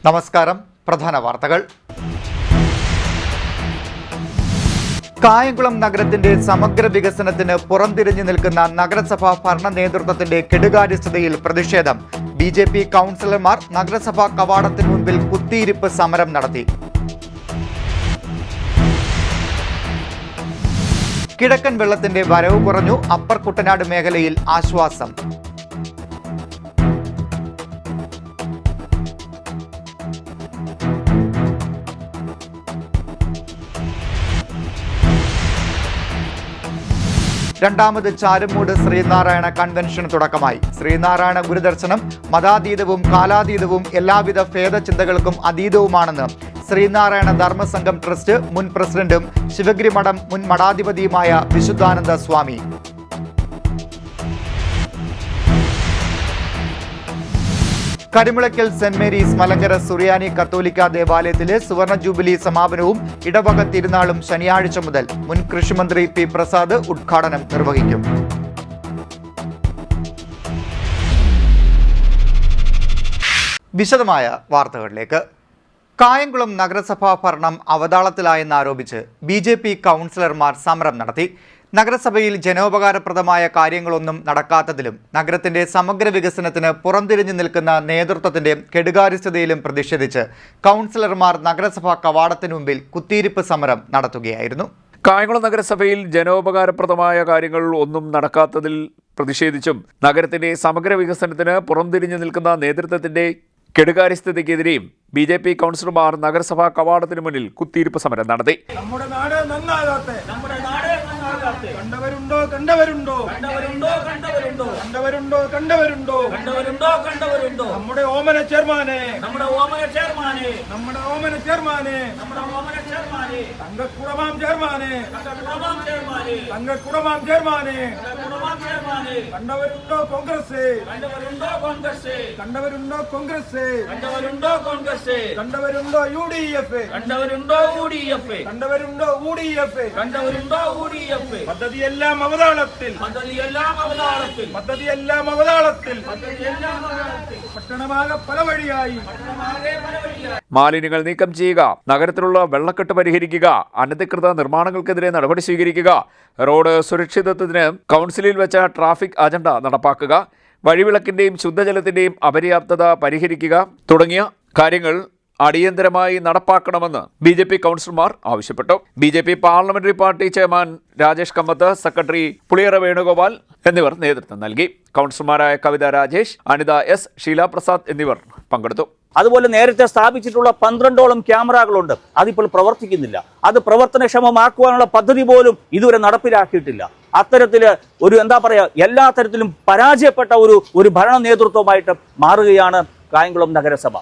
നമസ്കാരം. പ്രധാന വാർത്തകൾ. കായംകുളം നഗരത്തിന്റെ സമഗ്ര വികസനത്തിന് പുറംതിരിഞ്ഞു നിൽക്കുന്ന നഗരസഭാ ഭരണ നേതൃത്വത്തിന്റെ കെടുകാര്യസ്ഥതയിൽ പ്രതിഷേധം. ബിജെപി കൗൺസിലർമാർ നഗരസഭാ കവാടത്തിന് മുൻപിൽ കുത്തിയിരിപ്പ് സമരം നടത്തി. കിഴക്കൻ വെള്ളത്തിന്റെ വരവ് കുറഞ്ഞു. അപ്പർ കുട്ടനാട് മേഖലയിൽ ആശ്വാസം. രണ്ടാമത് ചാരുമൂട് ശ്രീനാരായണ കൺവെൻഷന് തുടക്കമായി. ശ്രീനാരായണ ഗുരുദർശനം മതാതീതവും കാലാതീതവും എല്ലാവിധ ഭേദചിന്തകൾക്കും അതീതവുമാണെന്ന് ശ്രീനാരായണ ധർമ്മസംഘം ട്രസ്റ്റ് മുൻ പ്രസിഡന്റും ശിവഗിരി മഠം മുൻ മഠാധിപതിയുമായ വിശുദ്ധാനന്ദ സ്വാമി. കരിമുളയ്ക്കൽ സെന്റ് മേരീസ് മലങ്കര സുറിയാനി കത്തോലിക്ക ദേവാലയത്തിലെ സുവർണ ജൂബിലി സമാപനവും ഇടവക തിരുനാളും ശനിയാഴ്ച മുതൽ. മുൻ കൃഷിമന്ത്രി പി പ്രസാദ് ഉദ്ഘാടനം നിർവഹിക്കും. വിശദമായ വാർത്തകളിലേക്ക്. കായംകുളം നഗരസഭാ ഭരണം അവതാളത്തിലായെന്നാരോപിച്ച് ബിജെപി കൗൺസിലർമാർ സമരം നടത്തി. നഗരസഭയിൽ ജനോപകാരപ്രദമായ കാര്യങ്ങളൊന്നും നടക്കാത്തതിലും നഗരത്തിന്റെ സമഗ്ര വികസനത്തിന് പുറംതിരിഞ്ഞു നിൽക്കുന്ന നേതൃത്വത്തിന്റെ കെടുകാര്യസ്ഥതയിലും പ്രതിഷേധിച്ച് കൗൺസിലർമാർ നഗരസഭാ കവാടത്തിനു മുമ്പിൽ കുത്തിയിരിപ്പ് സമരം നടത്തുകയായിരുന്നു. കായംകുളം നഗരസഭയിൽ ജനോപകാരപ്രദമായ കാര്യങ്ങൾ ഒന്നും നടക്കാത്തതിൽ പ്രതിഷേധിച്ചും നഗരത്തിന്റെ സമഗ്ര വികസനത്തിന് പുറംതിരിഞ്ഞു നിൽക്കുന്ന നേതൃത്വത്തിന്റെ കെടുകാര്യസ്ഥതയ്ക്കെതിരെയും ബിജെപി കൗൺസിലർമാർ നഗരസഭാ കവാടത്തിന് മുന്നിൽ കുത്തിയിരിപ്പ് സമരം നടത്തി. കണ്ടവരുണ്ടോ കണ്ടവരുണ്ടോ കണ്ടവരുണ്ടോ കണ്ടവരുണ്ടോ കണ്ടവരുണ്ടോ കണ്ടവരുണ്ടോ കണ്ടവരുണ്ടോ കണ്ടവരുണ്ടോ നമ്മുടെ ഓമന ചെയർമാനെ നമ്മുടെ ഓമന ചെയർമാനെ നമ്മുടെ ഓമന ചെയർമാനെ നമ്മുടെ ഓമന ചെയർമാനെ തങ്കക്കുടമാം ചെയർമാനെ തങ്കക്കുടമാം ചെയർമാനെ തങ്കക്കുടമാം ചെയർമാനെ തങ്കക്കുടമാം ചെയർമാനെ കണ്ടവരുണ്ടോ കോൺഗ്രസ് കണ്ടവരുണ്ടോ കോൺഗ്രസ് കണ്ടവരുണ്ടോ കോൺഗ്രസ് കണ്ടവരുണ്ടോ കോൺഗ്രസ് കണ്ടവരുണ്ടോ യുഡിഎഫ് കണ്ടവരുണ്ടോ യുഡിഎഫ് കണ്ടവരുണ്ടോ യുഡിഎഫ് കണ്ടവരുണ്ടോ യുഡിഎഫ് പദ്ധതിയെല്ലാം അവതാളത്തിൽ പദ്ധതിയെല്ലാം അവതാളത്തിൽ പദ്ധതിയെല്ലാം അവതാളത്തിൽ പദ്ധതിയെല്ലാം അവതാളത്തിൽ പട്ടണമാകെ പല വഴിയായി മാലിന്യങ്ങൾ നീക്കം ചെയ്യുക, നഗരത്തിലുള്ള വെള്ളക്കെട്ട് പരിഹരിക്കുക, അനധികൃത നിർമ്മാണങ്ങൾക്കെതിരെ നടപടി സ്വീകരിക്കുക, റോഡ് സുരക്ഷിതത്വത്തിന് കൗൺസിലിൽ വെച്ച ട്രാഫിക് അജണ്ട നടപ്പാക്കുക, വഴിവിളക്കിന്റെയും ശുദ്ധജലത്തിന്റെയും അപര്യാപ്തത പരിഹരിക്കുക തുടങ്ങിയ കാര്യങ്ങൾ അടിയന്തരമായി നടപ്പാക്കണമെന്ന് ബിജെപി കൗൺസിലർമാർ ആവശ്യപ്പെട്ടു. BJP parliamentary party chairman Rajesh Kamath, secretary Puliyara Venugopal എന്നിവർ നേതൃത്വം നൽകി. കൗൺസിലർമാരായ കവിത രാജേഷ്, അനിത എസ്, ഷീല പ്രസാദ് എന്നിവർ പങ്കെടുത്തു. അതുപോലെ നേരത്തെ സ്ഥാപിച്ചിട്ടുള്ള 12ഓളം ക്യാമറകളുണ്ട്, അതിപ്പോൾ പ്രവർത്തിക്കുന്നില്ല. അത് പ്രവർത്തനക്ഷമമാക്കുവാനുള്ള പദ്ധതി പോലും ഇതുവരെ നടപ്പിലാക്കിയിട്ടില്ല. അത്തരത്തില് ഒരു എല്ലാ തരത്തിലും പരാജയപ്പെട്ട ഒരു ഭരണ നേതൃത്വമായിട്ട് മാറുകയാണ് കായംകുളം നഗരസഭ.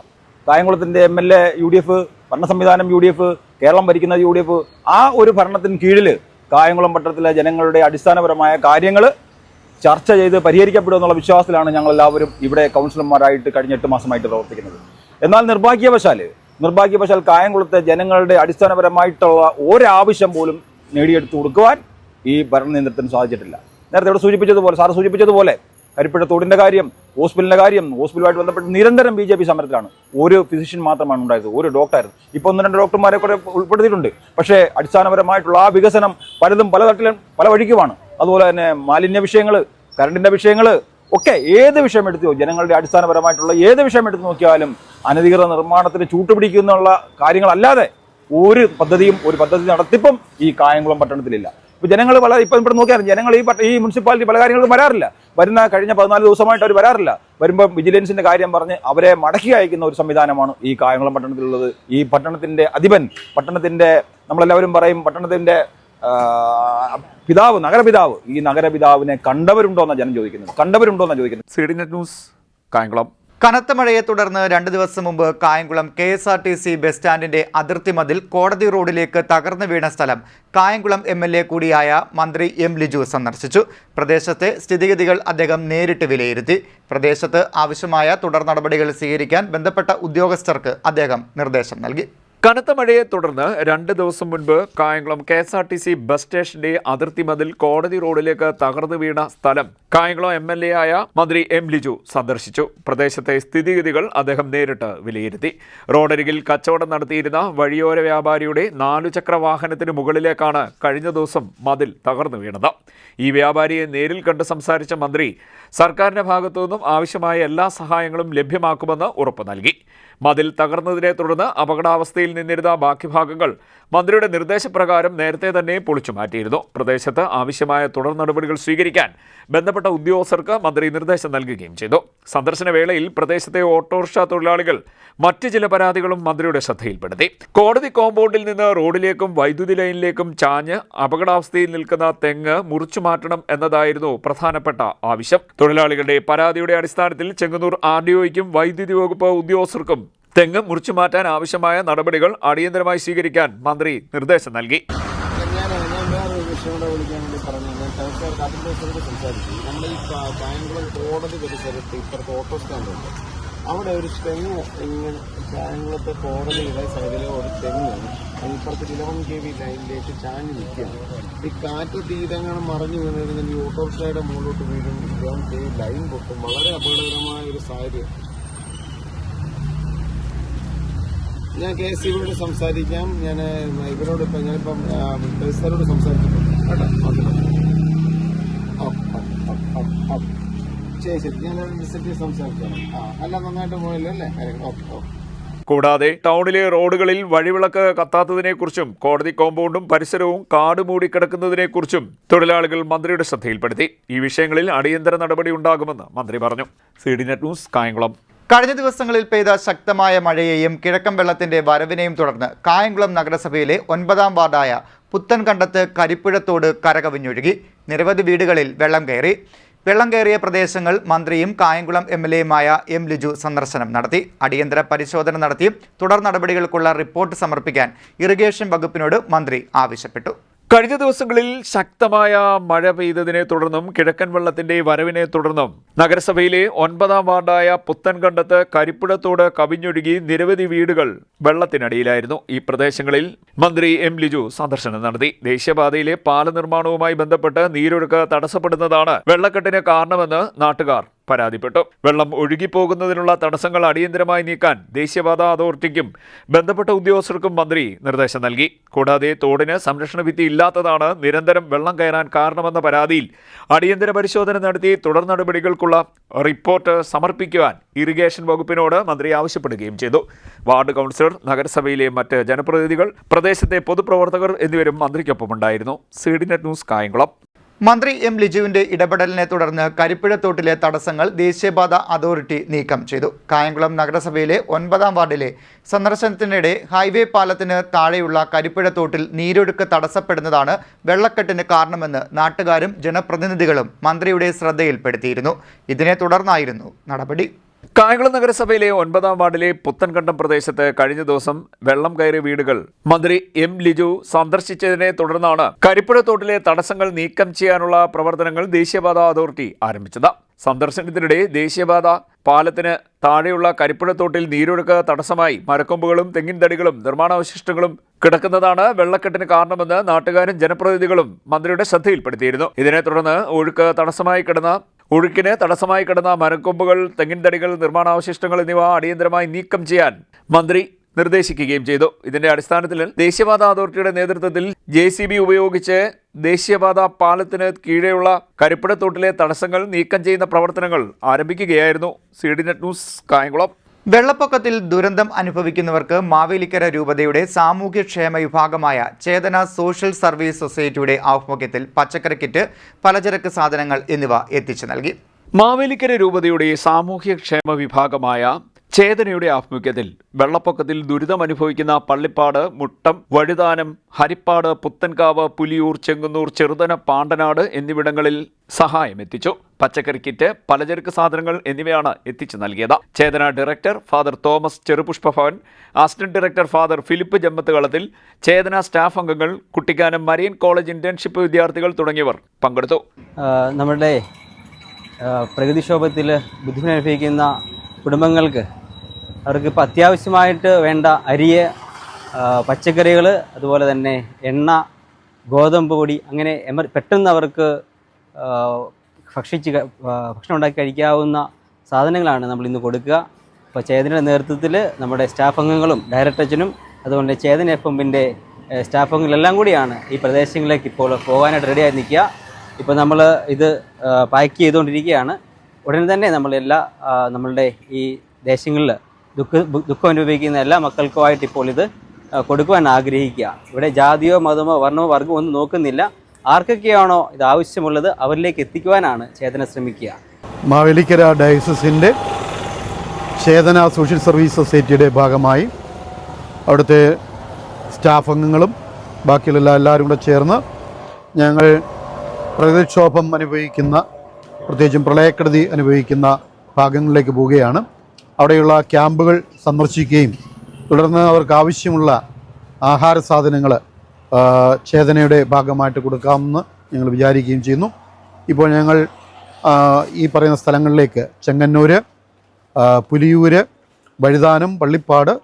കായംകുളത്തിന്റെ MLA UDF, ഭരണ സംവിധാനം UDF, കേരളം ഭരിക്കുന്ന UDF, ആ ഒരു ഭരണത്തിന് കീഴിൽ കായംകുളം പട്ടണത്തിലെ ജനങ്ങളുടെ അടിസ്ഥാനപരമായ കാര്യങ്ങൾ ചർച്ച ചെയ്ത് പരിഹരിക്കപ്പെടുമെന്നുള്ള വിശ്വാസത്തിലാണ് ഞങ്ങളെല്ലാവരും ഇവിടെ കൗൺസിലർമാരായിട്ട് കഴിഞ്ഞ 8 മാസമായിട്ട് പ്രവർത്തിക്കുന്നത്. എന്നാൽ നിർഭാഗ്യവശാൽ കായംകുളത്തെ ജനങ്ങളുടെ അടിസ്ഥാനപരമായിട്ടുള്ള ഒരാവശ്യം പോലും നേടിയെടുത്തു കൊടുക്കുവാൻ ഈ ഭരണ നേതൃത്വത്തിന് സാധിച്ചിട്ടില്ല. നേരത്തെ ഇവിടെ സൂചിപ്പിച്ചതുപോലെ കരിപ്പുഴ തോടിന്റെ കാര്യം, ഹോസ്പിറ്റലിന്റെ കാര്യം, ഹോസ്പിറ്റലുമായിട്ട് ബന്ധപ്പെട്ട് നിരന്തരം BJP സമരത്തിലാണ്. ഒരു ഫിസിഷ്യൻ മാത്രമാണ് ഉണ്ടായത്, ഒരു ഡോക്ടറായിരുന്നു. ഇപ്പോൾ 1-2 ഡോക്ടർമാരെ കൂടെ ഉൾപ്പെടുത്തിയിട്ടുണ്ട്. പക്ഷേ അടിസ്ഥാനപരമായിട്ടുള്ള ആ വികസനം പലതും പല തട്ടിലും പല വഴിക്കുമാണ്. അതുപോലെ തന്നെ മാലിന്യ വിഷയങ്ങൾ, കറണ്ടിന്റെ വിഷയങ്ങൾ ഒക്കെ ഏത് വിഷയം എടുത്തോ, ജനങ്ങളുടെ അടിസ്ഥാനപരമായിട്ടുള്ള ഏത് വിഷയം എടുത്തു നോക്കിയാലും അനധികൃത നിർമ്മാണത്തിന് ചൂട്ടുപിടിക്കുന്നുള്ള കാര്യങ്ങളല്ലാതെ ഒരു പദ്ധതി നടത്തിപ്പും ഈ കായംകുളം പട്ടണത്തിലില്ല. ഇപ്പോൾ ജനങ്ങൾ ഇപ്പം ഇവിടെ നോക്കിയാൽ ജനങ്ങൾ ഈ മുനിസിപ്പാലിറ്റി പല കാര്യങ്ങളും വരാറില്ല. കഴിഞ്ഞ 14 ദിവസമായിട്ട് അവർ വരാറില്ല. വരുമ്പോൾ വിജിലൻസിന്റെ കാര്യം പറഞ്ഞ് അവരെ മടക്കി അയക്കുന്ന ഒരു സംവിധാനമാണ് ഈ കായംകുളം പട്ടണത്തിലുള്ളത്. ഈ പട്ടണത്തിന്റെ അധിപൻ, പട്ടണത്തിന്റെ നമ്മളെല്ലാവരും പറയും പട്ടണത്തിന്റെ പിതാവ്, നഗരപിതാവ്, ഈ നഗരപിതാവിനെ കണ്ടവരുണ്ടോ എന്നാണ് ജനം ചോദിക്കുന്നത്. CDNet news, Kayamkulam. കനത്ത മഴയെ തുടർന്ന് 2 ദിവസം മുമ്പ് കായംകുളം KSRTC ബസ് സ്റ്റാൻഡിന്റെ അതിർത്തി മതിൽ കോടതി റോഡിലേക്ക് തകർന്നു വീണ സ്ഥലം കായംകുളം MLA കൂടിയായ മന്ത്രി M. ലിജു സന്ദർശിച്ചു. പ്രദേശത്തെ സ്ഥിതിഗതികൾ അദ്ദേഹം നേരിട്ട് വിലയിരുത്തി. പ്രദേശത്ത് ആവശ്യമായ തുടർ നടപടികൾ സ്വീകരിക്കാൻ ബന്ധപ്പെട്ട ഉദ്യോഗസ്ഥർക്ക് അദ്ദേഹം നിർദ്ദേശം നൽകി. കനത്ത മഴയെ തുടർന്ന് 2 ദിവസം മുൻപ് കായംകുളം KSRTC ബസ് സ്റ്റേഷന്റെ അതിർത്തി മതിൽ കോടതി റോഡിലേക്ക് തകർന്നു വീണ സ്ഥലം കായംകുളം MLA ആയ മന്ത്രി M. ലിജു സന്ദർശിച്ചു. പ്രദേശത്തെ സ്ഥിതിഗതികൾ അദ്ദേഹം നേരിട്ട് വിലയിരുത്തി. റോഡരികിൽ കച്ചവടം നടത്തിയിരുന്ന വഴിയോര വ്യാപാരിയുടെ 4 ചക്ര വാഹനത്തിന് മുകളിലേക്കാണ് കഴിഞ്ഞ ദിവസം മതിൽ തകർന്നു വീണത്. ഈ വ്യാപാരിയെ നേരിൽ കണ്ട് സംസാരിച്ച മന്ത്രി സർക്കാരിന്റെ ഭാഗത്തുനിന്നും ആവശ്യമായ എല്ലാ സഹായങ്ങളും ലഭ്യമാക്കുമെന്ന് ഉറപ്പ് നൽകി. മതിൽ തകർന്നതിനെ തുടർന്ന് അപകടാവസ്ഥയിൽ നിന്നിരുന്ന ബാക്കി ഭാഗങ്ങൾ മന്ത്രിയുടെ നിർദ്ദേശപ്രകാരം നേരത്തെ തന്നെ പൊളിച്ചു മാറ്റിയിരുന്നു. പ്രദേശത്ത് ആവശ്യമായ തുടർ നടപടികൾ സ്വീകരിക്കാൻ ബന്ധപ്പെട്ട ഉദ്യോഗസ്ഥർക്ക് മന്ത്രി നിർദ്ദേശം നൽകുകയും ചെയ്തു. സന്ദർശന വേളയിൽ പ്രദേശത്തെ ഓട്ടോറിക്ഷ തൊഴിലാളികൾ മറ്റ് ചില പരാതികളും മന്ത്രിയുടെ ശ്രദ്ധയിൽപ്പെടുത്തി. കോടതി കോമ്പൗണ്ടിൽ നിന്ന് റോഡിലേക്കും വൈദ്യുതി ലൈനിലേക്കും ചാഞ്ഞ് അപകടാവസ്ഥയിൽ നിൽക്കുന്ന തെങ്ങ് മുറിച്ചു മാറ്റണം എന്നതായിരുന്നു പ്രധാനപ്പെട്ട ആവശ്യം. തൊഴിലാളികളുടെ പരാതിയുടെ അടിസ്ഥാനത്തിൽ ചെങ്ങന്നൂർ RDOയ്ക്കും വൈദ്യുതി വകുപ്പ് ഉദ്യോഗസ്ഥർക്കും തെങ്ങ് മുറിച്ചു മാറ്റാൻ ആവശ്യമായ നടപടികൾ അടിയന്തരമായി സ്വീകരിക്കാൻ മന്ത്രി നിർദ്ദേശം നൽകി. ഞാൻ വേറൊരു വിഷയം കൂടെ വിളിക്കാൻ വേണ്ടി പറഞ്ഞു. ഞാൻ തലസ്ഥാനത്ത് അതിൻ്റെ സംസാരിച്ചു. നമ്മുടെ ഈ കായംകുളം കോടതി പരിസരത്ത് ഇപ്പുറത്ത് ഓട്ടോ സ്റ്റാൻഡുണ്ട്. അവിടെ ഒരു തെങ്ങ് ഇങ്ങനെ കായംകുളത്തെ കോടതിയുടെ സൈഡിലെ ഒരു തെങ്ങ് ഇപ്പുറത്ത് 11 kV ലൈനിലേക്ക് ചാഞ്ഞ് നിൽക്കുകയാണ്. ഈ കാറ്റ് തീരങ്ങൾ മറിഞ്ഞു വീണിരുന്ന ഈ ഓട്ടോറിക്ഷയുടെ മുകളിലോട്ട് വീഴും 11 kV ലൈൻ പൊട്ടും. വളരെ അപകടകരമായ ഒരു സാഹചര്യം. ഞാൻ KSCBയോട് സംസാരിക്കാം. ഞാൻ ഇവരോട് ഞാനിപ്പം സാറോട് സംസാരിച്ചിട്ടുണ്ട് കേട്ടോ. ശരി ഞാൻ വിസിറ്റ് സംസാരിക്കാം. അല്ല നന്നായിട്ട് പോയല്ലോ അല്ലേ? ഓക്കെ. കൂടാതെ ടൗണിലെ റോഡുകളിൽ വഴിവിളക്ക് കത്താത്തതിനെക്കുറിച്ചും കോടതി കോമ്പൗണ്ടും പരിസരവും കാട് മൂടിക്കിടക്കുന്നതിനെക്കുറിച്ചും തൊഴിലാളികൾ മന്ത്രിയുടെ ശ്രദ്ധയിൽപ്പെടുത്തി. ഈ വിഷയങ്ങളിൽ അടിയന്തര നടപടി ഉണ്ടാകുമെന്ന് മന്ത്രി പറഞ്ഞു. CDNet news, Kayamkulam. കഴിഞ്ഞ ദിവസങ്ങളിൽ പെയ്ത ശക്തമായ മഴയെയും കിഴക്കൻ വെള്ളത്തിന്റെ വരവിനെയും തുടർന്ന് കായംകുളം നഗരസഭയിലെ 9ാം വാർഡായ പുത്തൻകണ്ടത്ത് കരിപ്പുഴത്തോട് കരകവിഞ്ഞൊഴുകി. നിരവധി വീടുകളിൽ വെള്ളം കയറി. വെള്ളം കയറിയ പ്രദേശങ്ങൾ മന്ത്രിയും കായംകുളം MLAയുമായ M. ലിജു സന്ദർശനം നടത്തി. അടിയന്തര പരിശോധന നടത്തി തുടർ നടപടികൾക്കുള്ള റിപ്പോർട്ട് സമർപ്പിക്കാൻ ഇറിഗേഷൻ വകുപ്പിനോട് മന്ത്രി ആവശ്യപ്പെട്ടു. കഴിഞ്ഞ ദിവസങ്ങളിൽ ശക്തമായ മഴ പെയ്തതിനെ തുടർന്നും കിഴക്കൻ വെള്ളത്തിന്റെ വരവിനെ തുടർന്നും നഗരസഭയിലെ 9ാം വാർഡായ പുത്തൻകണ്ടത്ത് കരിപ്പുഴത്തോട് കവിഞ്ഞൊഴുകി നിരവധി വീടുകൾ വെള്ളത്തിനടിയിലായിരുന്നു. ഈ പ്രദേശങ്ങളിൽ മന്ത്രി M. ലിജു സന്ദർശനം നടത്തി. ദേശീയപാതയിലെ പാല നിർമ്മാണവുമായി ബന്ധപ്പെട്ട് നീരൊഴുക്ക് തടസ്സപ്പെടുന്നതാണ് വെള്ളക്കെട്ടിന് കാരണമെന്ന് നാട്ടുകാർ പരാതിപ്പെട്ടു. വെള്ളം ഒഴുകിപ്പോകുന്നതിനുള്ള തടസ്സങ്ങൾ അടിയന്തരമായി നീക്കാൻ ദേശീയപാത അതോറിറ്റിക്കും ബന്ധപ്പെട്ട ഉദ്യോഗസ്ഥർക്കും മന്ത്രി നിർദ്ദേശം നൽകി. കൂടാതെ തോടിന് സംരക്ഷണ ഭിത്തി ഇല്ലാത്തതാണ് നിരന്തരം വെള്ളം കയറാൻ കാരണമെന്ന പരാതിയിൽ അടിയന്തര പരിശോധന നടത്തി തുടർ നടപടികൾക്കുള്ള റിപ്പോർട്ട് സമർപ്പിക്കുവാൻ ഇറിഗേഷൻ വകുപ്പിനോട് മന്ത്രി ആവശ്യപ്പെടുകയും ചെയ്തു. വാർഡ് കൗൺസിലർ, നഗരസഭയിലെ മറ്റ് ജനപ്രതിനിധികൾ, പ്രദേശത്തെ പൊതുപ്രവർത്തകർ എന്നിവരും മന്ത്രിക്കൊപ്പമുണ്ടായിരുന്നു. CDNet news, Kayamkulam. മന്ത്രി M. ലിജുവിന്റെ ഇടപെടലിനെ തുടർന്ന് കരിപ്പുഴത്തോട്ടിലെ തടസ്സങ്ങൾ ദേശീയപാത അതോറിറ്റി നീക്കം ചെയ്തു. കായംകുളം നഗരസഭയിലെ 9ാം വാർഡിലെ സന്ദർശനത്തിനിടെ ഹൈവേ പാലത്തിന് താഴെയുള്ള കരിപ്പുഴത്തോട്ടിൽ നീരൊഴുക്ക് തടസ്സപ്പെടുന്നതാണ് വെള്ളക്കെട്ടിന് കാരണമെന്ന് നാട്ടുകാരും ജനപ്രതിനിധികളും മന്ത്രിയുടെ ശ്രദ്ധയിൽപ്പെടുത്തിയിരുന്നു. ഇതിനെ തുടർന്നായിരുന്നു നടപടി. കായംകുളം നഗരസഭയിലെ 9ാം വാർഡിലെ പുത്തൻകണ്ടം പ്രദേശത്ത് കഴിഞ്ഞ ദിവസം വെള്ളം കയറിയ വീടുകൾ മന്ത്രി M. ലിജു സന്ദർശിച്ചതിനെ തുടർന്നാണ് കരിപ്പുഴത്തോട്ടിലെ തടസ്സങ്ങൾ നീക്കം ചെയ്യാനുള്ള പ്രവർത്തനങ്ങൾ ദേശീയപാത അതോറിറ്റി ആരംഭിച്ചത്. സന്ദർശനത്തിനിടെ ദേശീയപാത പാലത്തിന് താഴെയുള്ള കരിപ്പുഴത്തോട്ടിൽ നീരൊഴുക്ക് തടസ്സമായി മരക്കൊമ്പുകളും തെങ്ങിൻ തടികളും നിർമ്മാണാവശിഷ്ടങ്ങളും കിടക്കുന്നതാണ് വെള്ളക്കെട്ടിന് കാരണമെന്ന് നാട്ടുകാരും ജനപ്രതിനിധികളും മന്ത്രിയുടെ ശ്രദ്ധയിൽപ്പെടുത്തിയിരുന്നു. ഇതിനെ തുടർന്ന് ഒഴുക്കിന് തടസ്സമായി കിടന്ന മരക്കൊമ്പുകൾ, തെങ്ങിൻ തടികൾ, നിർമ്മാണാവശിഷ്ടങ്ങൾ എന്നിവ അടിയന്തരമായി നീക്കം ചെയ്യാൻ മന്ത്രി നിർദ്ദേശിക്കുകയും ചെയ്തു. ഇതിന്റെ അടിസ്ഥാനത്തിൽ ദേശീയപാത അതോറിറ്റിയുടെ നേതൃത്വത്തിൽ JCB ഉപയോഗിച്ച് ദേശീയപാത പാലത്തിന് കീഴെയുള്ള കരിപ്പുഴത്തോട്ടിലെ തടസ്സങ്ങൾ നീക്കം ചെയ്യുന്ന പ്രവർത്തനങ്ങൾ ആരംഭിക്കുകയായിരുന്നു. CDNet news, Kayamkulam. വെള്ളപ്പൊക്കത്തിൽ ദുരന്തം അനുഭവിക്കുന്നവർക്ക് മാവേലിക്കര രൂപതയുടെ സാമൂഹ്യക്ഷേമ വിഭാഗമായ ചേതന സോഷ്യൽ സർവീസ് സൊസൈറ്റിയുടെ ആഭിമുഖ്യത്തിൽ പച്ചക്കറി കിറ്റ്, പലചരക്ക് സാധനങ്ങൾ എന്നിവ എത്തിച്ചു നൽകി. മാവേലിക്കര രൂപതയുടെ സാമൂഹ്യക്ഷേമ വിഭാഗമായ ചേതനയുടെ ആഭിമുഖ്യത്തിൽ വെള്ളപ്പൊക്കത്തിൽ ദുരിതമനുഭവിക്കുന്ന പള്ളിപ്പാട്, മുട്ടം, വഴുതാനം, ഹരിപ്പാട്, പുത്തൻകാവ്, പുലിയൂർ, ചെങ്ങന്നൂർ, ചെറുതന, പാണ്ടനാട് എന്നിവിടങ്ങളിൽ സഹായം എത്തിച്ചു. പച്ചക്കറി കിറ്റ്, പലചരക്ക് സാധനങ്ങൾ എന്നിവയാണ് എത്തിച്ചു നൽകിയത്. Chetana director father Thomas Cherupushpabhavan, assistant director father Philip Jammathukalathil, Chetana staff അംഗങ്ങൾ, കുട്ടിക്കാനം മരിയൻ കോളേജ് ഇന്റേൺഷിപ്പ് വിദ്യാർത്ഥികൾ തുടങ്ങിയവർ പങ്കെടുത്തു. നമ്മുടെ പ്രകൃതിക്ഷോഭത്തിൽ ബുദ്ധിമുട്ടനുഭവിക്കുന്ന കുടുംബങ്ങൾക്ക് അവർക്ക് ഇപ്പോൾ അത്യാവശ്യമായിട്ട് വേണ്ട അരിയെ, പച്ചക്കറികൾ, അതുപോലെ തന്നെ എണ്ണ, ഗോതമ്പ് പൊടി, അങ്ങനെ പെട്ടെന്ന് അവർക്ക് ഭക്ഷണം ഉണ്ടാക്കി കഴിക്കാവുന്ന സാധനങ്ങളാണ് നമ്മൾ ഇന്ന് കൊടുക്കുക. അപ്പോൾ ചേതനയുടെ നേതൃത്വത്തിൽ നമ്മുടെ സ്റ്റാഫ് അംഗങ്ങളും ഡയറക്ടറച്ചനും അതുകൊണ്ട് ചേതന FM-ൻ്റെ സ്റ്റാഫ് അംഗങ്ങളെല്ലാം കൂടിയാണ് ഈ പ്രദേശങ്ങളിലേക്ക് ഇപ്പോൾ പോകാനായിട്ട് റെഡിയായി നിൽക്കുക. ഇപ്പോൾ നമ്മൾ ഇത് പാക്ക് ചെയ്തുകൊണ്ടിരിക്കുകയാണ്. ഉടനെ തന്നെ നമ്മളുടെ ഈ ദേശങ്ങളിൽ ദുഃഖം അനുഭവിക്കുന്ന എല്ലാ മക്കൾക്കുമായിട്ട് ഇപ്പോൾ ഇത് കൊടുക്കുവാൻ ആഗ്രഹിക്കുക. ഇവിടെ ജാതിയോ മതമോ വർണ്ണമോ വർഗ്ഗമോ ഒന്നും നോക്കുന്നില്ല. ആർക്കൊക്കെയാണോ ഇത് ആവശ്യമുള്ളത് അവരിലേക്ക് എത്തിക്കുവാനാണ് ചേതന ശ്രമിക്കുക. മാവേലിക്കര ഡയസിൻ്റെ ചേതന സോഷ്യൽ സർവീസ് സൊസൈറ്റിയുടെ ഭാഗമായി അവിടുത്തെ സ്റ്റാഫ് അംഗങ്ങളും ബാക്കിയുള്ള എല്ലാവരും കൂടെ ചേർന്ന് ഞങ്ങൾ പ്രകൃതിക്ഷോഭം അനുഭവിക്കുന്ന, പ്രത്യേകിച്ചും പ്രളയക്കെടുതി അനുഭവിക്കുന്ന ഭാഗങ്ങളിലേക്ക് പോവുകയാണ്. അവിടെയുള്ള ക്യാമ്പുകൾ സന്ദർശിക്കുകയും തുടർന്ന് അവർക്ക് ആവശ്യമുള്ള ആഹാര സാധനങ്ങൾ ചേതനയുടെ ഭാഗമായിട്ട് കൊടുക്കാമെന്ന് ഞങ്ങൾ വിചാരിക്കുകയും ചെയ്യുന്നു. ഇപ്പോൾ ഞങ്ങൾ ഈ പറയുന്ന സ്ഥലങ്ങളിലേക്ക് ചെങ്ങന്നൂർ, പുലിയൂര്, വഴുതാനം, പള്ളിപ്പാട്,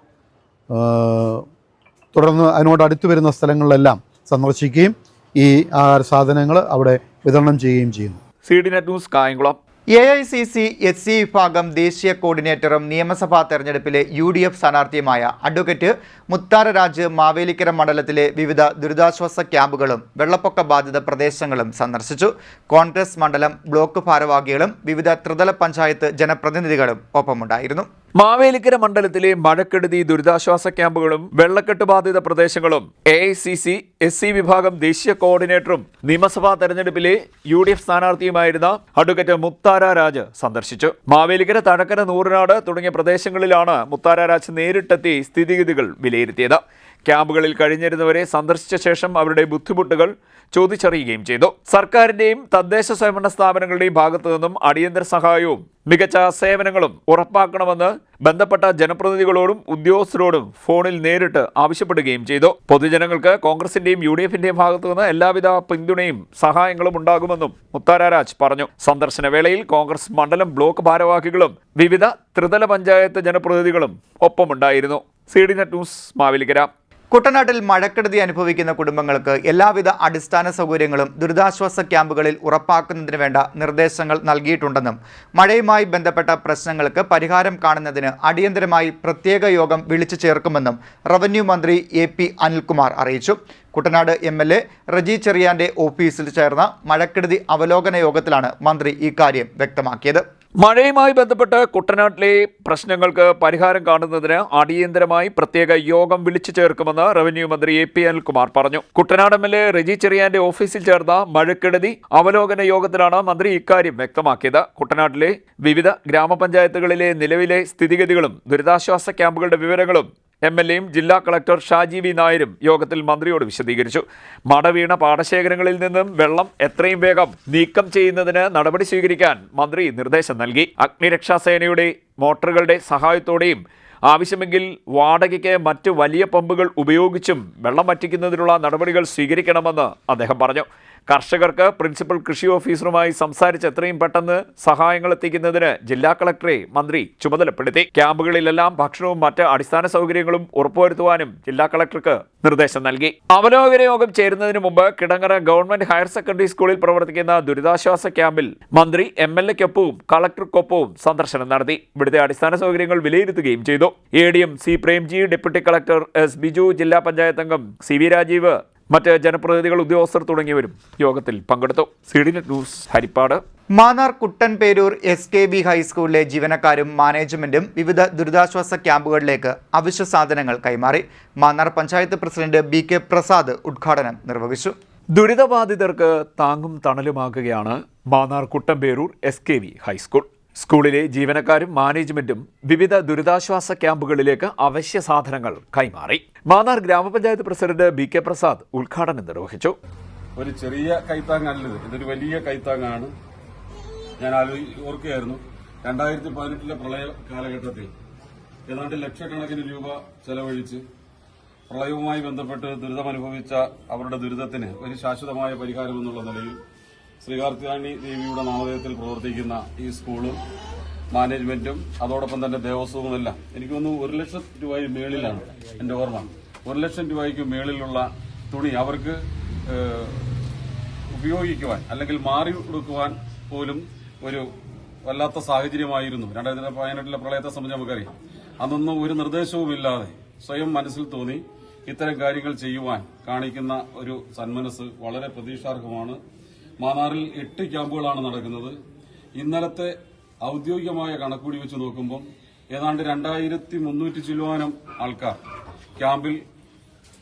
തുടർന്ന് അതിനോട് അടുത്ത് വരുന്ന സ്ഥലങ്ങളിലെല്ലാം സന്ദർശിക്കുകയും ഈ ആഹാര സാധനങ്ങൾ അവിടെ വിതരണം ചെയ്യുകയും ചെയ്യുന്നു. CDNet news Kayamkulam. AICC SC വിഭാഗം ദേശീയ കോർഡിനേറ്ററും നിയമസഭാ തെരഞ്ഞെടുപ്പിലെ UDF സ്ഥാനാർത്ഥിയുമായ അഡ്വക്കേറ്റ് മുത്താര രാജ് മാവേലിക്കര മണ്ഡലത്തിലെ വിവിധ ദുരിതാശ്വാസ ക്യാമ്പുകളും വെള്ളപ്പൊക്ക ബാധിത പ്രദേശങ്ങളും സന്ദർശിച്ചു. കോൺഗ്രസ് മണ്ഡലം ബ്ലോക്ക് ഭാരവാഹികളും വിവിധ ത്രിതല പഞ്ചായത്ത് ജനപ്രതിനിധികളും ഒപ്പമുണ്ടായിരുന്നു. മാവേലിക്കര മണ്ഡലത്തിലെ മഴക്കെടുതി ദുരിതാശ്വാസ ക്യാമ്പുകളും വെള്ളക്കെട്ട് ബാധിത പ്രദേശങ്ങളും AICC SC വിഭാഗം ദേശീയ കോർഡിനേറ്ററും നിയമസഭാ തെരഞ്ഞെടുപ്പിലെ UDF സ്ഥാനാർത്ഥിയുമായിരുന്ന അഡ്വക്കേറ്റ് മുത്താര രാജ് സന്ദർശിച്ചു. മാവേലിക്കര, തഴക്കര, നൂറിനാട് തുടങ്ങിയ പ്രദേശങ്ങളിലാണ് മുത്താര രാജ് നേരിട്ടെത്തി സ്ഥിതിഗതികൾ വിലയിരുത്തിയത്. ക്യാമ്പുകളിൽ കഴിഞ്ഞിരുന്നവരെ സന്ദർശിച്ച ശേഷം അവരുടെ ബുദ്ധിമുട്ടുകൾ ചോദിച്ചറിയുകയും ചെയ്തു. സർക്കാരിന്റെയും തദ്ദേശ സ്വയംഭരണ സ്ഥാപനങ്ങളുടെയും ഭാഗത്തു നിന്നും അടിയന്തര സഹായവും മികച്ച സേവനങ്ങളും ഉറപ്പാക്കണമെന്ന് ബന്ധപ്പെട്ട ജനപ്രതിനിധികളോടും ഉദ്യോഗസ്ഥരോടും ഫോണിൽ നേരിട്ട് ആവശ്യപ്പെടുകയും ചെയ്തു. പൊതുജനങ്ങൾക്ക് കോൺഗ്രസിന്റെയും UDF-ന്റെയും ഭാഗത്തു നിന്ന് എല്ലാവിധ പിന്തുണയും സഹായങ്ങളും ഉണ്ടാകുമെന്നും മുത്താര രാജ് പറഞ്ഞു. സന്ദർശന വേളയിൽ കോൺഗ്രസ് മണ്ഡലം ബ്ലോക്ക് ഭാരവാഹികളും വിവിധ ത്രിതല പഞ്ചായത്ത് ജനപ്രതിനിധികളും ഒപ്പമുണ്ടായിരുന്നു. CDNet news Mavelikkara. കുട്ടനാട്ടിൽ മഴക്കെടുതി അനുഭവിക്കുന്ന കുടുംബങ്ങൾക്ക് എല്ലാവിധ അടിസ്ഥാന സൗകര്യങ്ങളും ദുരിതാശ്വാസ ക്യാമ്പുകളിൽ ഉറപ്പാക്കുന്നതിന് വേണ്ട നിർദ്ദേശങ്ങൾ നൽകിയിട്ടുണ്ടെന്നും മഴയുമായി ബന്ധപ്പെട്ട പ്രശ്നങ്ങൾക്ക് പരിഹാരം കാണുന്നതിന് അടിയന്തരമായി പ്രത്യേക യോഗം വിളിച്ചു ചേർക്കുമെന്നും റവന്യൂ മന്ത്രി AP അനിൽകുമാർ അറിയിച്ചു. കുട്ടനാട് MLA റജി ചെറിയാന്റെ ഓഫീസിൽ ചേർന്ന മഴക്കെടുതി അവലോകന യോഗത്തിലാണ് മന്ത്രി ഇക്കാര്യം വ്യക്തമാക്കിയത്. മഴയുമായി ബന്ധപ്പെട്ട് കുട്ടനാട്ടിലെ പ്രശ്നങ്ങൾക്ക് പരിഹാരം കാണുന്നതിന് അടിയന്തരമായി പ്രത്യേക യോഗം വിളിച്ചു ചേർക്കുമെന്ന് റവന്യൂ മന്ത്രി AP അനിൽകുമാർ പറഞ്ഞു. കുട്ടനാട് MLA റജി ചെറിയാന്റെ ഓഫീസിൽ ചേർന്ന മഴക്കെടുതി അവലോകന യോഗത്തിലാണ് മന്ത്രി ഇക്കാര്യം വ്യക്തമാക്കിയത്. കുട്ടനാട്ടിലെ വിവിധ ഗ്രാമപഞ്ചായത്തുകളിലെ നിലവിലെ സ്ഥിതിഗതികളും ദുരിതാശ്വാസ ക്യാമ്പുകളുടെ വിവരങ്ങളും MLA-യും ജില്ലാ കളക്ടർ ഷാജി V. നായരും യോഗത്തിൽ മന്ത്രിയോട് വിശദീകരിച്ചു. മടവീണ പാടശേഖരങ്ങളിൽ നിന്നും വെള്ളം എത്രയും വേഗം നീക്കം ചെയ്യുന്നതിന് നടപടി സ്വീകരിക്കാൻ മന്ത്രി നിർദ്ദേശം നൽകി. അഗ്നിരക്ഷാസേനയുടെ മോട്ടോറുകളുടെ സഹായത്തോടെയും ആവശ്യമെങ്കിൽ വാടകയ്ക്ക് മറ്റ് വലിയ പമ്പുകൾ ഉപയോഗിച്ചും വെള്ളം വറ്റിക്കുന്നതിനുള്ള നടപടികൾ സ്വീകരിക്കണമെന്ന് അദ്ദേഹം പറഞ്ഞു. കർഷകർക്ക് പ്രിൻസിപ്പൽ കൃഷി ഓഫീസറുമായി സംസാരിച്ച് എത്രയും പെട്ടെന്ന് സഹായങ്ങൾ എത്തിക്കുന്നതിന് ജില്ലാ കളക്ടറെ മന്ത്രി ചുമതലപ്പെടുത്തി. ക്യാമ്പുകളിലെല്ലാം ഭക്ഷണവും മറ്റ് അടിസ്ഥാന സൗകര്യങ്ങളും ഉറപ്പുവരുത്തുവാനും ജില്ലാ കളക്ടർക്ക് നിർദ്ദേശം നൽകി. അവലോകന യോഗം ചേരുന്നതിന് മുമ്പ് കിടങ്ങറ ഗവൺമെന്റ് ഹയർ സെക്കൻഡറി സ്കൂളിൽ പ്രവർത്തിക്കുന്ന ദുരിതാശ്വാസ ക്യാമ്പിൽ മന്ത്രി MLA-ക്കൊപ്പവും കളക്ടർക്കൊപ്പവും സന്ദർശനം നടത്തി. ഇവിടുത്തെ അടിസ്ഥാന സൗകര്യങ്ങൾ വിലയിരുത്തുകയും ചെയ്തു. ADM C. Premji, deputy collector S. Biju, ജില്ലാ പഞ്ചായത്ത് അംഗം CV. രാജീവ്, മറ്റ് ജനപ്രതിനിധികൾ, ഉദ്യോഗസ്ഥർ തുടങ്ങിയവരും യോഗത്തിൽ പങ്കെടുത്തു. CDNet news Haripad. Mannar Kuttamperoor SKB ഹൈസ്കൂളിലെ ജീവനക്കാരും മാനേജ്മെന്റും വിവിധ ദുരിതാശ്വാസ ക്യാമ്പുകളിലേക്ക് അവശ്യ സാധനങ്ങൾ കൈമാറി. മാന്നാർ പഞ്ചായത്ത് പ്രസിഡന്റ് BK പ്രസാദ് ഉദ്ഘാടനം നിർവഹിച്ചു. ദുരിതബാധിതർക്ക് താങ്ങും തണലുമാകുകയാണ് മാന്നാർ കുട്ടൻപേരൂർ SKB ഹൈസ്കൂൾ. സ്കൂളിലെ ജീവനക്കാരും മാനേജ്മെന്റും വിവിധ ദുരിതാശ്വാസ ക്യാമ്പുകളിലേക്ക് അവശ്യ സാധനങ്ങൾ കൈമാറി. മാന്നാർ ഗ്രാമപഞ്ചായത്ത് പ്രസിഡന്റ് BK പ്രസാദ് ഉദ്ഘാടനം നിർവഹിച്ചു. ഒരു ചെറിയ കൈത്താങ്ങല്ലത്, ഇതൊരു വലിയ കൈത്താങ്ങാണ്. ഞാൻ ഓർക്കുകയായിരുന്നു 2018 പ്രളയ കാലഘട്ടത്തിൽ ഏതാണ്ട് ലക്ഷക്കണക്കിന് രൂപ ചെലവഴിച്ച് പ്രളയവുമായി ബന്ധപ്പെട്ട് ദുരിതമനുഭവിച്ച അവരുടെ ദുരിതത്തിന് ഒരു ശാശ്വതമായ പരിഹാരം എന്നുള്ള നിലയിൽ ശ്രീകാർത്തിയാനി ദേവിയുടെ നാമധേയത്തിൽ പ്രവർത്തിക്കുന്ന ഈ സ്കൂളും മാനേജ്മെന്റും അതോടൊപ്പം തന്നെ ദേവസ്വവുമെല്ലാം എനിക്ക് തോന്നുന്നു 1 ലക്ഷം രൂപയ്ക്ക് മേളിലാണ് എന്റെ ഓർമ്മ. 1 ലക്ഷം രൂപയ്ക്ക് മേളിലുള്ള തുണി അവർക്ക് ഉപയോഗിക്കുവാൻ അല്ലെങ്കിൽ മാറി കൊടുക്കുവാൻ പോലും ഒരു വല്ലാത്ത സാഹചര്യമായിരുന്നു. 2018 പ്രളയത്തെ സംബന്ധിച്ച് നമുക്കറിയാം. അതൊന്നും ഒരു നിർദ്ദേശവുമില്ലാതെ സ്വയം മനസ്സിൽ തോന്നി ഇത്തരം കാര്യങ്ങൾ ചെയ്യുവാൻ കാണിക്കുന്ന ഒരു സന്മനസ് വളരെ പ്രതീക്ഷാർഹമാണ്. മാന്നാറിൽ 8 ക്യാമ്പുകളാണ് നടക്കുന്നത്. ഇന്നലത്തെ ഔദ്യോഗികമായ കണക്കുകൂടി വെച്ച് നോക്കുമ്പോൾ ഏതാണ്ട് 2300 ചില്ലുവാനം ആൾക്കാർ ക്യാമ്പിൽ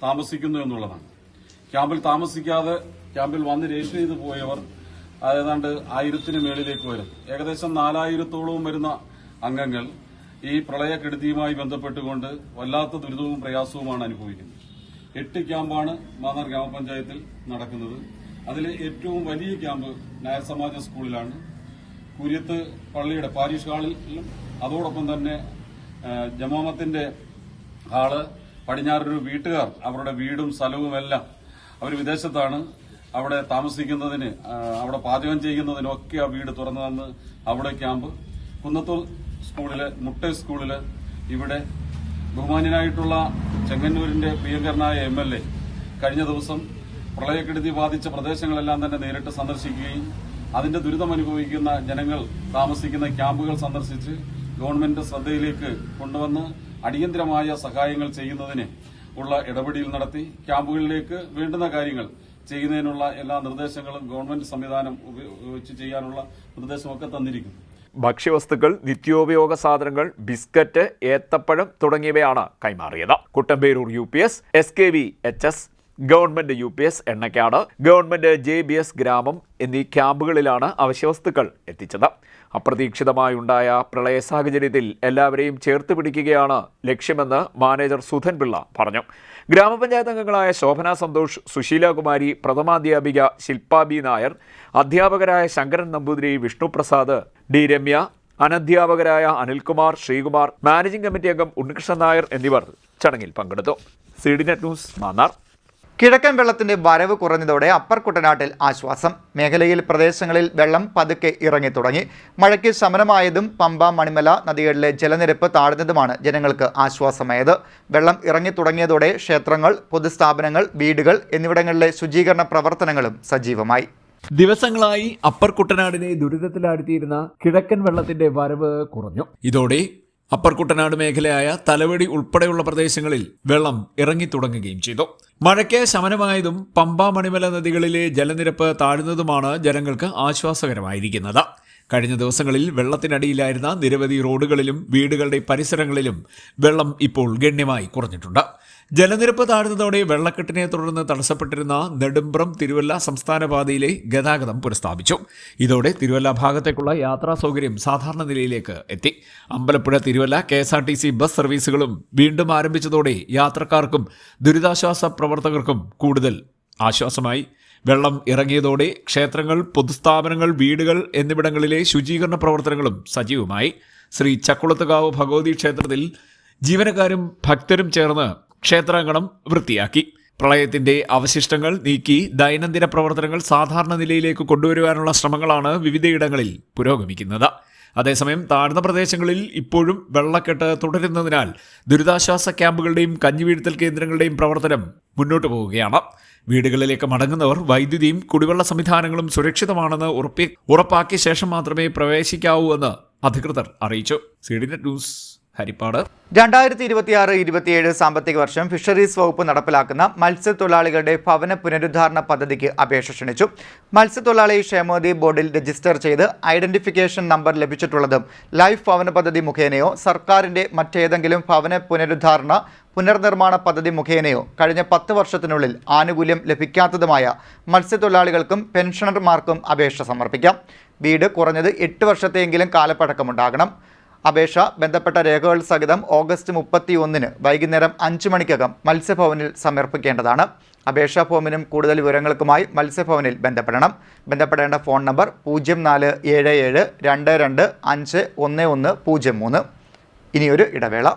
താമസിക്കുന്നു എന്നുള്ളതാണ്. ക്യാമ്പിൽ താമസിക്കാതെ ക്യാമ്പിൽ വന്ന് രജിസ്റ്റർ ചെയ്ത് പോയവർ ഏതാണ്ട് 1000-ന് മേളിലേക്ക് വരും. ഏകദേശം 4000-ഓളവും വരുന്ന അംഗങ്ങൾ ഈ പ്രളയക്കെടുതിയുമായി ബന്ധപ്പെട്ടുകൊണ്ട് വല്ലാത്ത ദുരിതവും പ്രയാസവുമാണ് അനുഭവിക്കുന്നത്. 8 ക്യാമ്പാണ് മാന്നാർ ഗ്രാമപഞ്ചായത്തിൽ നടക്കുന്നത്. അതിൽ ഏറ്റവും വലിയ ക്യാമ്പ് നായർ സമാജ സ്കൂളിലാണ്. കുര്യത്ത് പള്ളിയുടെ പാരിഷ് ഹാളിലും അതോടൊപ്പം തന്നെ ജമാമത്തിന്റെ ഹാള്, പടിഞ്ഞാറൊരു വീട്ടുകാർ അവരുടെ വീടും സ്ഥലവുമെല്ലാം അവർ വിദേശത്താണ്. അവിടെ താമസിക്കുന്നതിന്, അവിടെ പാചകം ചെയ്യുന്നതിനൊക്കെ ആ വീട് തുറന്നു തന്ന് അവിടെ ക്യാമ്പ്. കുന്നത്തൂർ സ്കൂളില്, മുട്ട സ്കൂളില് ഇവിടെ ബഹുമാന്യനായിട്ടുള്ള ചെങ്ങന്നൂരിന്റെ പ്രിയങ്കരനായ MLA കഴിഞ്ഞ ദിവസം പ്രളയക്കെടുതി ബാധിച്ച പ്രദേശങ്ങളെല്ലാം തന്നെ നേരിട്ട് സന്ദർശിക്കുകയും അതിന്റെ ദുരിതമനുഭവിക്കുന്ന ജനങ്ങൾ താമസിക്കുന്ന ക്യാമ്പുകൾ സന്ദർശിച്ച് ഗവൺമെന്റ് ശ്രദ്ധയിലേക്ക് കൊണ്ടുവന്ന് അടിയന്തരമായ സഹായങ്ങൾ ചെയ്യുന്നതിന് ഉള്ള ഇടപെടൽ നടത്തി ക്യാമ്പുകളിലേക്ക് വേണ്ടുന്ന കാര്യങ്ങൾ ചെയ്യുന്നതിനുള്ള എല്ലാ നിർദ്ദേശങ്ങളും ഗവൺമെന്റ് സംവിധാനം ഉപയോഗിച്ച് ചെയ്യാനുള്ള നിർദ്ദേശമൊക്കെ തന്നിരിക്കുന്നു. ഭക്ഷ്യവസ്തുക്കൾ, നിത്യോപയോഗ സാധനങ്ങൾ, ബിസ്ക്കറ്റ്, ഏത്തപ്പഴം തുടങ്ങിയവയാണ് കൈമാറിയത്. Kuttamperoor UPS, SKV HS, government UPS Ennakkad, government JBS ഗ്രാമം എന്നീ ക്യാമ്പുകളിലാണ് അവശ്യവസ്തുക്കൾ എത്തിച്ചത്. അപ്രതീക്ഷിതമായുണ്ടായ പ്രളയ സാഹചര്യത്തിൽ എല്ലാവരെയും ചേർത്ത് പിടിക്കുകയാണ് ലക്ഷ്യമെന്ന് മാനേജർ സുധൻ പിള്ള പറഞ്ഞു. ഗ്രാമപഞ്ചായത്ത് അംഗങ്ങളായ ശോഭന സന്തോഷ്, സുശീലകുമാരി, പ്രഥമാധ്യാപിക ശില്പ B നായർ, അധ്യാപകരായ ശങ്കരൻ നമ്പൂതിരി, വിഷ്ണുപ്രസാദ്, D രമ്യ, അനധ്യാപകരായ അനിൽകുമാർ, ശ്രീകുമാർ, മാനേജിംഗ് കമ്മിറ്റി അംഗം ഉണ്ണികൃഷ്ണൻ നായർ എന്നിവർ ചടങ്ങിൽ പങ്കെടുത്തു. CDNet news, Mannar. കിഴക്കൻ വെള്ളത്തിന്റെ വരവ് കുറഞ്ഞതോടെ അപ്പർ കുട്ടനാട്ടിൽ ആശ്വാസം. മേഖലയിൽ പ്രദേശങ്ങളിൽ വെള്ളം പതുക്കെ ഇറങ്ങി തുടങ്ങി. മഴയ്ക്ക് ശമനമായതും പമ്പ, മണിമല നദികളിലെ ജലനിരപ്പ് താഴ്ന്നതുമാണ് ജനങ്ങൾക്ക് ആശ്വാസമായത്. വെള്ളം ഇറങ്ങി തുടങ്ങിയതോടെ ക്ഷേത്രങ്ങൾ, പൊതുസ്ഥാപനങ്ങൾ, വീടുകൾ എന്നിവിടങ്ങളിലെ ശുചീകരണ പ്രവർത്തനങ്ങളും സജീവമായി. ദിവസങ്ങളായി അപ്പർ കുട്ടനാടിനെ ദുരിതത്തിലാഴ്ത്തിയിരുന്ന കിഴക്കൻ വെള്ളത്തിന്റെ വരവ് കുറഞ്ഞു. ഇതോടെ അപ്പർ കുട്ടനാട് മേഖലയായ തലവടി ഉൾപ്പെടെയുള്ള പ്രദേശങ്ങളിൽ വെള്ളം ഇറങ്ങിത്തുടങ്ങുകയും ചെയ്തു. മഴയ്ക്ക് ശമനമായതും പമ്പ, മണിമല നദികളിലെ ജലനിരപ്പ് താഴ്ന്നതുമാണ് ജനങ്ങൾക്ക് ആശ്വാസകരമായിരിക്കുന്നത്. കഴിഞ്ഞ ദിവസങ്ങളിൽ വെള്ളത്തിനടിയിലായിരുന്ന നിരവധി റോഡുകളിലും വീടുകളുടെ പരിസരങ്ങളിലും വെള്ളം ഇപ്പോൾ ഗണ്യമായി കുറഞ്ഞിട്ടുണ്ട്. ജലനിരപ്പ് താഴ്ന്നതോടെ വെള്ളക്കെട്ടിനെ തുടർന്ന് തടസ്സപ്പെട്ടിരുന്ന നെടുമ്പ്രം തിരുവല്ല സംസ്ഥാന പാതയിലെ ഗതാഗതം പുനഃസ്ഥാപിച്ചു. ഇതോടെ തിരുവല്ല ഭാഗത്തേക്കുള്ള യാത്രാ സൗകര്യം സാധാരണ നിലയിലേക്ക് എത്തി. അമ്പലപ്പുഴ തിരുവല്ല KSRTC ബസ് സർവീസുകളും വീണ്ടും ആരംഭിച്ചതോടെ യാത്രക്കാർക്കും ദുരിതാശ്വാസ പ്രവർത്തകർക്കും കൂടുതൽ ആശ്വാസമായി. വെള്ളം ഇറങ്ങിയതോടെ ക്ഷേത്രങ്ങൾ, പൊതുസ്ഥാപനങ്ങൾ, വീടുകൾ എന്നിവിടങ്ങളിലെ ശുചീകരണ പ്രവർത്തനങ്ങളും സജീവമായി. ശ്രീ ചക്കുളത്തുകാവ് ഭഗവതി ക്ഷേത്രത്തിൽ ജീവനക്കാരും ഭക്തരും ചേർന്ന് ക്ഷേത്രാങ്കണം വൃത്തിയാക്കി. പ്രളയത്തിന്റെ അവശിഷ്ടങ്ങൾ നീക്കി ദൈനംദിന പ്രവർത്തനങ്ങൾ സാധാരണ നിലയിലേക്ക് കൊണ്ടുവരുവാനുള്ള ശ്രമങ്ങളാണ് വിവിധയിടങ്ങളിൽ പുരോഗമിക്കുന്നത്. അതേസമയം താഴ്ന്ന പ്രദേശങ്ങളിൽ ഇപ്പോഴും വെള്ളക്കെട്ട് തുടരുന്നതിനാൽ ദുരിതാശ്വാസ ക്യാമ്പുകളുടെയും കഞ്ഞിവീഴ്ത്തൽ കേന്ദ്രങ്ങളുടെയും പ്രവർത്തനം മുന്നോട്ടു പോവുകയാണ്. വീടുകളിലേക്ക് മടങ്ങുന്നവർ വൈദ്യുതിയും കുടിവെള്ള സംവിധാനങ്ങളും സുരക്ഷിതമാണെന്ന് ഉറപ്പാക്കിയ ശേഷം മാത്രമേ പ്രവേശിക്കാവൂ എന്ന് അധികൃതർ അറിയിച്ചു. CDNet news, Harippad. 2026-27 സാമ്പത്തിക വർഷം ഫിഷറീസ് വകുപ്പ് നടപ്പിലാക്കുന്ന മത്സ്യത്തൊഴിലാളികളുടെ ഭവന പുനരുദ്ധാരണ പദ്ധതിക്ക് അപേക്ഷ ക്ഷണിച്ചു. മത്സ്യത്തൊഴിലാളി ക്ഷേമനിധി ബോർഡിൽ രജിസ്റ്റർ ചെയ്ത് ഐഡന്റിഫിക്കേഷൻ നമ്പർ ലഭിച്ചിട്ടുള്ളതും ലൈഫ് ഭവന പദ്ധതി മുഖേനയോ സർക്കാരിന്റെ മറ്റേതെങ്കിലും ഭവന പുനർനിർമ്മാണ പദ്ധതി മുഖേനയോ കഴിഞ്ഞ 10 വർഷത്തിനുള്ളിൽ ആനുകൂല്യം ലഭിക്കാത്തതുമായ മത്സ്യത്തൊഴിലാളികൾക്കും പെൻഷനർമാർക്കും അപേക്ഷ സമർപ്പിക്കാം. വീട് കുറഞ്ഞത് 8 വർഷത്തെയെങ്കിലും കാലപ്പഴക്കമുണ്ടാകണം. അപേക്ഷ ബന്ധപ്പെട്ട രേഖകൾ സഹിതം ഓഗസ്റ്റ് 31 വൈകുന്നേരം 5 മണിക്കകം മത്സ്യഭവനിൽ സമർപ്പിക്കേണ്ടതാണ്. അപേക്ഷാ ഫോമിനും കൂടുതൽ വിവരങ്ങൾക്കുമായി മത്സ്യഭവനിൽ ബന്ധപ്പെടേണ്ട ഫോൺ നമ്പർ 0477 22 51103. ഇനിയൊരു ഇടവേള.